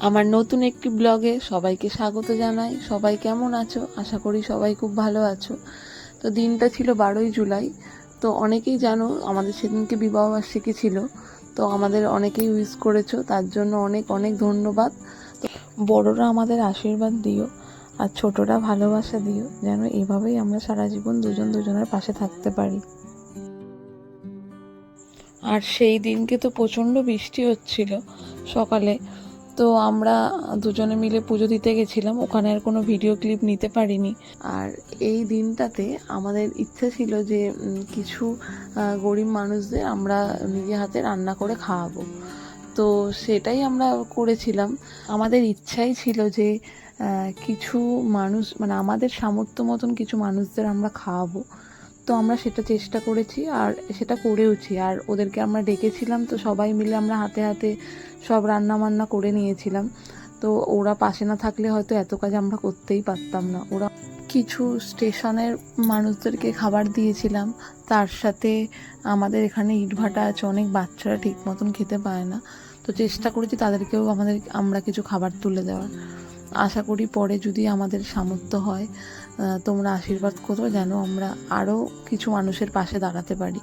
আমার নতুন একটি ব্লগে সবাইকে স্বাগত জানাই। সবাই কেমন আছো? আশা করি সবাই খুব ভালো আছো। তো দিনটা ছিল 12ই জুলাই। তো অনেকেই জানো আমাদের সেদিনকে বিবাহবার্ষিকী ছিল। তো আমাদের অনেকেই উইশ করেছো, তার জন্য অনেক অনেক ধন্যবাদ। বড়রা আমাদের আশীর্বাদ দিও আর ছোটরা ভালোবাসা দিও, যেন এভাবেই আমরা সারা জীবন দুজন দুজনের পাশে থাকতে পারি। আর সেই দিনকে তো প্রচণ্ড বৃষ্টি হচ্ছিল সকালে। তো আমরা দুজনে মিলে পুজো দিতে গেছিলাম, ওখানে আর কোনো ভিডিও ক্লিপ নিতে পারিনি। আর এই দিনটাতে আমাদের ইচ্ছে ছিল যে কিছু গরিব মানুষদের আমরা নিজে হাতে রান্না করে খাওয়াবো। তো সেটাই আমরা করেছিলাম। আমাদের ইচ্ছাই ছিল যে কিছু মানুষ, মানে আমাদের সামর্থ্য মতন কিছু মানুষদের আমরা খাওয়াবো। তো আমরা সেটা চেষ্টা করেছি আর সেটা করেওছি। আর ওদেরকে আমরা ডেকেছিলাম, তো সবাই মিলে আমরা হাতে হাতে সব রান্না বান্না করে নিয়েছিলাম। তো ওরা পাশে না থাকলে হয়তো এত কাজ আমরা করতেই পারতাম না। ওরা কিছু স্টেশনের মানুষদেরকে খাবার দিয়েছিলাম। তার সাথে আমাদের এখানে ইটভাটা আছে, অনেক বাচ্চারা ঠিক মতন খেতে পায় না। তো চেষ্টা করেছি তাদেরকেও আমরা কিছু খাবার তুলে দেওয়ার। আশা করি পরে যদি আমাদের সামর্থ্য হয় তোমরা আশীর্বাদ করো যেন আমরা আরও কিছু মানুষের পাশে দাঁড়াতে পারি।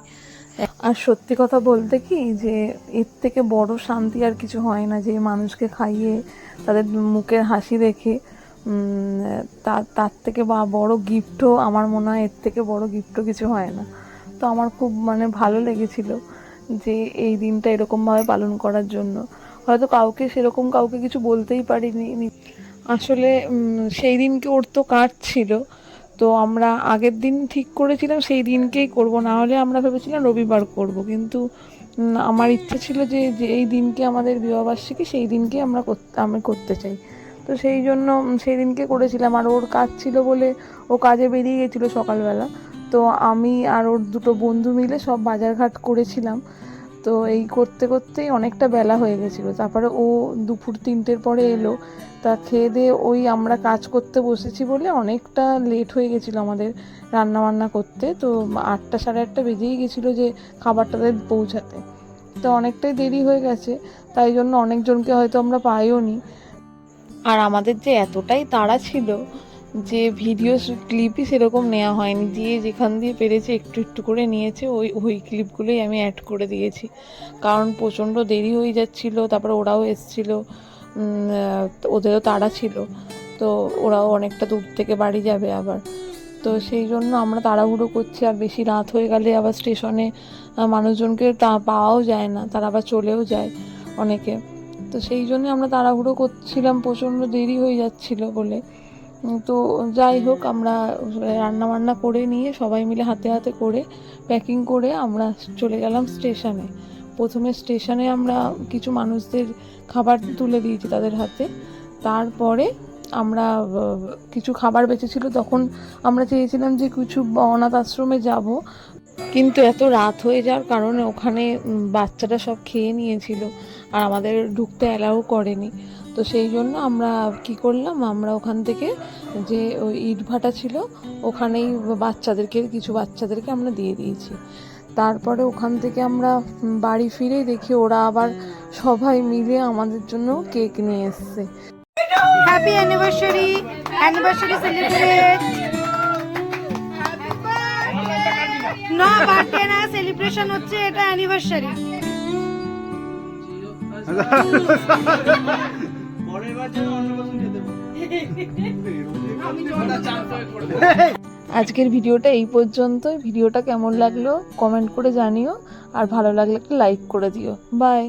আর সত্যি কথা বলতে কি, যে এর থেকে বড় শান্তি আর কিছু হয় না, যে মানুষকে খাইয়ে তাদের মুখের হাসি দেখে তার থেকে বা বড় গিফটও আমার মনে হয়, এর থেকে বড় গিফটও কিছু হয় না। তো আমার খুব ভালো লেগেছিল যে এই দিনটা এরকমভাবে পালন করার জন্য। হয়তো কাউকে কিছু বলতেই পারিনি। আসলে সেই দিনকে ওর তো কাজ ছিল, তো আমরা আগের দিন ঠিক করেছিলাম সেই দিনকেই করব, না হলে আমরা ভেবেছিলাম রবিবার করব। কিন্তু আমার ইচ্ছা ছিল যে এই দিনকে আমাদের বিবাহবার্ষিকী, সেই দিনকে আমি করতে চাই। তো সেই জন্য সেই দিনকে করেছিলাম। আর ওর কাজ ছিল বলে ও কাজে বেরিয়ে গেছিলো সকালবেলা। তো আমি আর ওর দুটো বন্ধু মিলে সব বাজারঘাট করেছিলাম। তো এই করতে করতেই অনেকটা বেলা হয়ে গেছিলো। তারপরে ও দুপুর 3টের পরে এলো। তা খেয়ে দিয়ে আমরা কাজ করতে বসেছি বলে অনেকটা লেট হয়ে গেছিলো আমাদের রান্না বান্না করতে। তো 8টা সাড়ে 8টা বেজেই গেছিলো যে খাবারটাদের পৌঁছাতে। তো অনেকটাই দেরি হয়ে গেছে, তাই জন্য অনেকজনকে হয়তো আমরা পাইও নি। আর আমাদের যে এতটাই তাড়া ছিল যে ভিডিও ক্লিপই সেরকম নেওয়া হয়নি, দিয়ে যেখান দিয়ে পেরেছে একটু একটু করে নিয়েছে। ওই ক্লিপগুলোই আমি অ্যাড করে দিয়েছি, কারণ প্রচণ্ড দেরি হয়ে যাচ্ছিলো। তারপরে ওরাও এসেছিলো, ওদেরও তাড়া ছিল। তো ওরাও অনেকটা দূর থেকে বাড়ি যাবে আবার। তো সেই জন্য আমরা তাড়াহুড়ো করছি। আর বেশি রাত হয়ে গেলে আবার স্টেশনে মানুষজনকে পাওয়াও যায় না, তারা আবার চলেও যায় অনেকে। তো সেই জন্য আমরা তাড়াহুড়ো করছিলাম, প্রচণ্ড দেরি হয়ে যাচ্ছিল বলে। তো যাই হোক, আমরা রান্না বান্না করে নিয়ে সবাই মিলে হাতে হাতে করে প্যাকিং করে আমরা চলে গেলাম স্টেশনে। প্রথমে স্টেশনে আমরা কিছু মানুষদের খাবার তুলে দিয়েছি তাদের হাতে। তারপরে আমরা কিছু খাবার বেঁচেছিল, তখন আমরা চেয়েছিলাম যে কিছু অনাথ আশ্রমে যাব, কিন্তু এত রাত হয়ে যাওয়ার কারণে ওখানে বাচ্চারা সব খেয়ে নিয়েছিল আর আমাদের ঢুকতে অ্যালাউ করেনি। তো সেই জন্য আমরা কি করলাম, আমরা ওখান থেকে যে ওই ইটভাটা ছিল ওখানেই কিছু বাচ্চাদেরকে আমরা দিয়ে দিয়েছি। তারপরে ওখান থেকে আমরা বাড়ি ফিরেই দেখি ওরা আবার সবাই মিলে আমাদের জন্য কেক নিয়ে এসছে। Happy anniversary, anniversary celebrate. না বার্থডে না, সেলিব্রেশন হচ্ছে, এটা অ্যানিভার্সারি। আজকের ভিডিওটা এই পর্যন্তই। ভিডিওটা কেমন লাগলো কমেন্ট করে জানিও, আর ভালো লাগলে একটা লাইক করে দিও। বাই।